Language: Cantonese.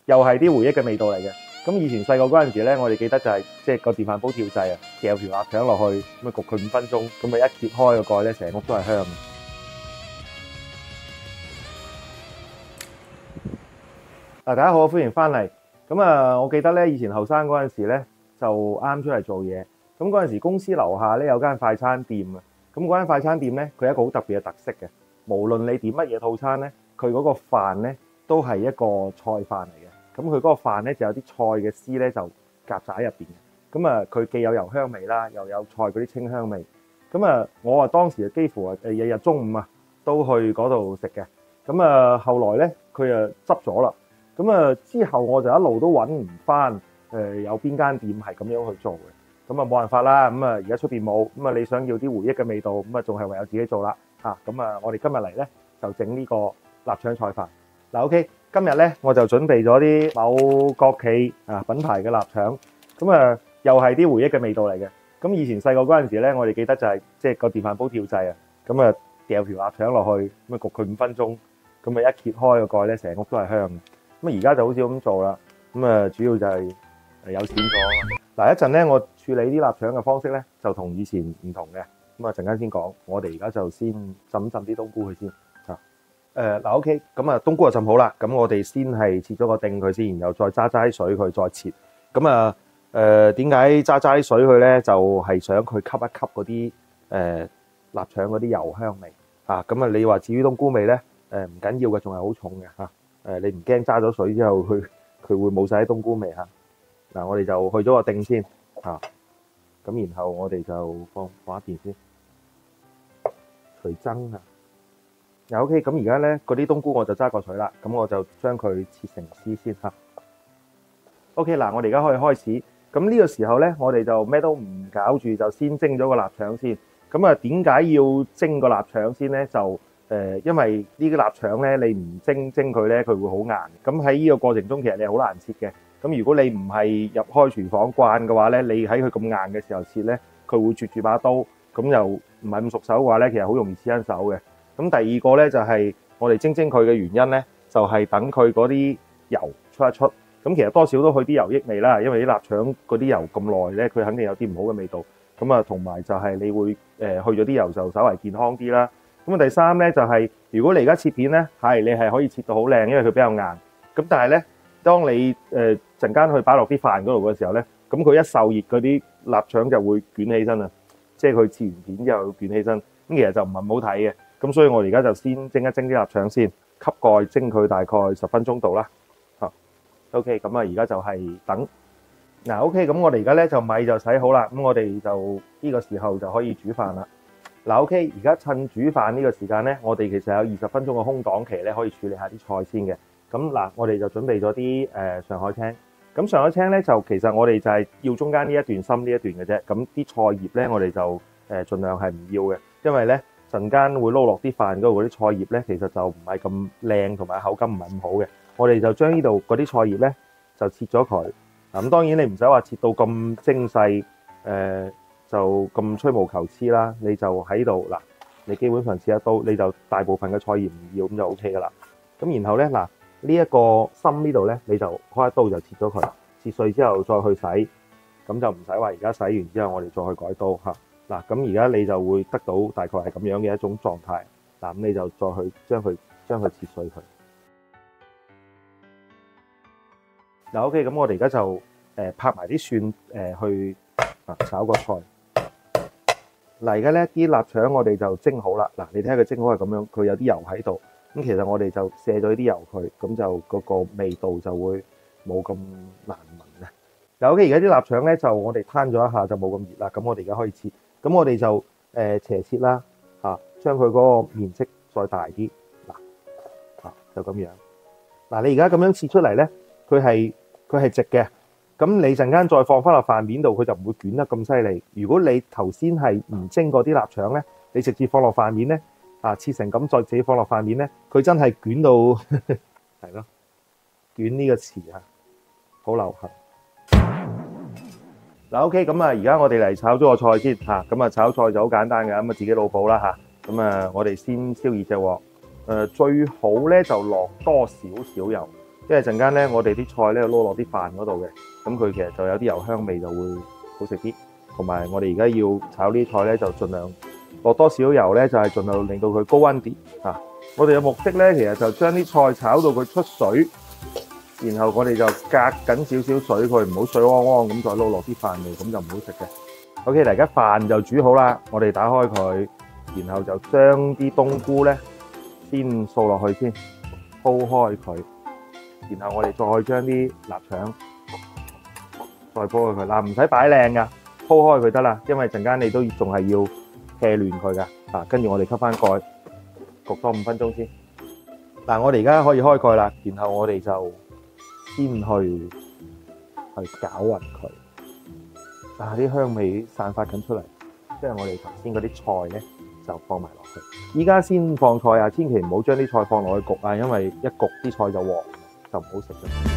又係啲回憶嘅味道嚟嘅。咁以前細個嗰陣時咧，我哋記得就係即係個電飯煲跳掣啊，掉條臘腸落去，咁啊焗佢5分鐘，咁啊一揭開個蓋咧，成屋都係香嘅。大家好，歡迎翻嚟。咁啊，我記得咧以前後生嗰陣時咧，就啱出嚟做嘢。咁嗰陣時公司樓下咧有間快餐店啊。咁嗰間快餐店咧，佢有一個好特別嘅特色嘅。無論你點乜嘢套餐咧，佢嗰個飯咧都係一個菜飯嚟嘅。咁佢嗰個飯咧就有啲菜嘅絲咧就夾雜喺入邊嘅。咁啊，佢既有油香味啦，又有菜嗰啲清香味。咁啊，我啊當時幾乎日日中午啊都去嗰度食嘅。咁啊，後來咧佢啊執咗啦。咁啊之後我就一路都揾唔翻有邊間店係咁樣去做嘅。咁啊冇辦法啦。咁啊而家出邊冇。咁啊你想要啲回憶嘅味道，咁啊仲係唯有自己做啦。咁啊我哋今日嚟咧就整呢個臘腸菜飯。OK， 今日咧我就準備咗啲某國企品牌嘅臘腸。咁啊又係啲回憶嘅味道嚟嘅。咁以前細個嗰陣時咧，我哋記得就係即係個電飯煲跳掣啊。咁啊掉條臘腸落去，咁啊焗佢5分鐘，咁啊一揭開個蓋咧，成屋都係香嘅。咁而家就好少咁做啦。咁啊主要就係有錢咗。嗱，一陣咧我處理啲臘腸嘅方式咧就同以前唔同嘅。咁啊陣間先講。我哋而家就先浸啲冬菇佢先。OK， 咁啊冬菇就浸好啦。咁我哋先係切咗個丁佢先，然後再揸啲水佢再切。咁啊點解揸啲水佢咧？就係想佢吸一吸嗰啲臘腸嗰啲油香味。咁啊你話至於冬菇味咧，唔緊要嘅，仲係好重嘅嚇。你唔驚揸咗水之後佢會冇晒啲冬菇味嚇。嗱，我哋就去咗個丁先嚇。咁然後我哋就放一邊先，除罾啊。OK， 咁而家咧嗰啲冬菇我就揸過水啦，咁我就將佢切成絲先嚇。OK， 嗱，我哋而家可以開始。咁呢個時候咧，我哋就咩都唔搞住，就先蒸咗個臘腸先。咁啊，點解要蒸個臘腸先咧？就因為呢個臘腸咧，你唔蒸佢咧，佢會好硬。咁喺呢個過程中，其實你係好難切嘅。咁如果你唔係入開廚房慣嘅話咧，你喺佢咁硬嘅時候切咧，佢會啜住把刀，咁又唔係咁熟手嘅話咧，其實好容易切親手嘅。咁第二個咧就係我哋蒸佢嘅原因咧，就係等佢嗰啲油出一出。咁其實多少都去啲油益味啦，因為啲臘腸嗰啲油咁耐咧，佢肯定有啲唔好嘅味道。咁啊，同埋就係你會去咗啲油就稍為健康啲啦。咁啊，第三咧就係如果你而家切片咧，你係可以切到好靚，因為佢比較硬。咁但係咧，當你陣間去擺落啲飯嗰度嘅時候咧，咁佢一受熱嗰啲臘腸就會捲起身啊，即係佢切完片之後捲起身。咁其實就唔係唔好睇嘅。咁所以我哋而家就先蒸一蒸啲臘腸先，吸蓋蒸佢大概10分鐘度啦。OK， 咁啊而家就係等。OK， 咁我哋而家咧就米就洗好啦，咁我哋就呢個時候就可以煮飯啦。OK， 而家趁煮飯呢個時間咧，我哋其實有20分鐘嘅空檔期咧，可以處理下啲菜先嘅。咁我哋就準備咗啲上海青。咁上海青咧就其實我哋就係要中間呢一段深呢一段嘅啫。咁啲菜葉咧我哋就盡量係唔要嘅，因為咧陣間會撈落啲飯嗰度嗰啲菜葉咧，其實就唔係咁靚，同埋口感唔係咁好嘅。我哋就將呢度嗰啲菜葉咧就切咗佢。咁當然你唔使話切到咁精細，就咁吹毛求疵啦。你就喺度你基本上切一刀，你就大部分嘅菜葉唔要，咁就 OK 噶啦。咁然後咧呢一個心呢度咧，你就開一刀就切咗佢，切碎之後再去洗，咁就唔使話而家洗完之後我哋再去改刀嚇。咁而家你就會得到大概係咁樣嘅一種狀態。咁你就再去將佢切碎佢。OK， 咁我哋而家就拍埋啲蒜去炒個菜。而家咧啲臘腸我哋就蒸好啦。你睇下佢蒸好係咁樣，佢有啲油喺度。咁其實我哋就卸咗啲油佢，咁就嗰個味道就會冇咁難聞嘅。OK， 而家啲臘腸咧就我哋攤咗一下就冇咁熱啦。咁我哋而家可以切。咁我哋就斜切啦，將佢嗰個面積再大啲。就咁樣。你而家咁樣切出嚟咧，佢係直嘅。咁你陣間再放翻落飯面度，佢就唔會捲得咁犀利。如果你頭先係唔蒸嗰啲臘腸咧，你直接放落飯面咧，切成咁再自己放落飯面咧，佢真係捲到係咯，捲呢個詞好流行。OK， 咁而家我哋嚟炒咗個菜先嚇。咁炒菜就好簡單嘅，咁自己腦補啦嚇。咁我哋先燒熱隻鑊。最好咧就落多少少油。因為陣間咧我哋啲菜咧撈落啲飯嗰度嘅，咁佢其實就有啲油香味就會好食啲。同埋我哋而家要炒呢啲菜咧，就盡量落多少油咧，就係盡量令到佢高溫啲啊！我哋嘅目的咧，其實就將啲菜炒到佢出水，然後我哋就隔緊少少水佢，唔好水汪汪咁再撈落啲飯度，咁就唔好食嘅。OK，而家飯就煮好啦，我哋打開佢，然後就將啲冬菇咧先掃落去先，鋪開佢，然後我哋再將啲臘腸再鋪開佢。嗱，唔使擺靚噶。鋪開佢得啦，因為陣間你都仲係要劈亂佢噶，跟住我哋吸翻蓋，焗多5分鐘先。嗱，我哋而家可以開蓋啦，然後我哋就先去攪勻佢。啲香味散發緊出嚟，即係我哋頭先嗰啲菜咧就放埋落去。依家先放菜啊，千祈唔好將啲菜放落去焗啊，因為一焗啲菜就黃，就唔好食啦。